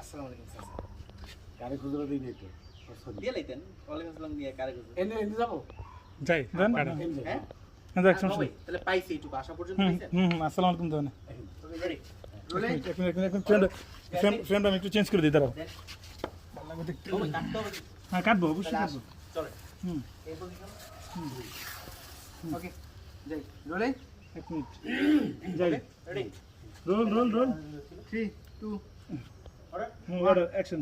আসসালামু আলাইকুম স্যার। কারে খুচরো দিই একটু দিয়ে লাইতেন ওয়ালাইকুম আসসালাম দিয়ে কারে গেছে এনে এনে যাবো যাই দেন হ্যাঁ দেখ সমস্যা নেই। তাহলে পাইছি এইটুকু আসা পর্যন্ত হুম পাইছেন হুম আসসালামু আলাইকুম দেন রেডি রোলিং ফ্রেন্ড আমি একটু চেঞ্জ করে দিই দাঁড়াও ওই কাটতে হবে হ্যাঁ কাটবো অবশ্যই কাটবো চলে হুম এই পজিশন ওকে যাই রোলিং এক মিনিট যাই ready roll roll roll 3 2 order order action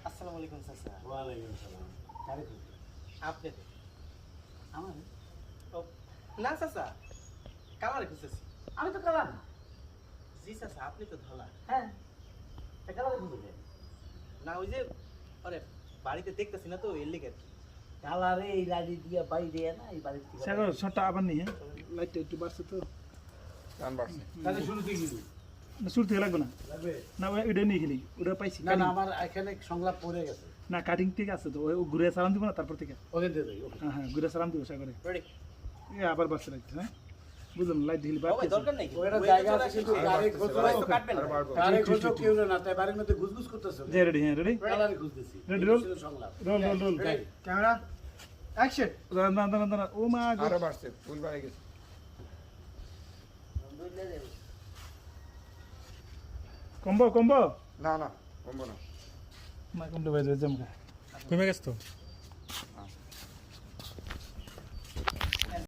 আসসালামু আলাইকুম স্যার ওয়ালাইকুম আসসালাম কারে খুচরো আপনি আমার ও না স্যার কালারে খুঁজতেছি আমি তো কালা না জি স্যার আপনি তো ধলা হ্যাঁ তা কালারে খুঁজে না ওই যে আরে বাড়িতে দেখতেছি না তো এর লিগে কালারে এই লাড়ি দিয়া বাইরে না এই বাড়ি থেকে সাগর শটটা আবার নেই হ্যাঁ লাইটটা একটু বাড়ছে তো তাহলে শুরু থেকে দিই না শুরু থেকে লাগবে না লাগবে না ওইটা নিয়ে খেলি ওটা পাইছি না না আমার এখানে সংলাপ পড়ে গেছে না কাটিং ঠিক আছে তো ও ঘুরে সালাম দিব না তারপর থেকে ওকে দিয়ে দেই ওকে হ্যাঁ হ্যাঁ ঘুরে সালাম দিব সাগরে রেডি এ আবার বাড়ছে লাইট হ্যাঁ বুঝলাম লাইট দিলি ও বাড়ছে ভাই দরকার নাই ওটা জায়গা আছে কিন্তু কারে খুচরো তো কাটবেন কারে খুচরো কেউ না তাই বাড়ির মধ্যে গুজগুজ করতেছে যে রেডি হ্যাঁ রেডি কালারে খুঁজতেছি Ready, roll? সংলাপ roll roll roll camera action দাঁড়ান দাঁড়ান দাঁড়ান ও মা গো আরো বাড়ছে ফুল বাড়ে গেছে কম্বো কম্বো না না কমবো না মা কম্বো বাইরে জমকা কমে গেছে তো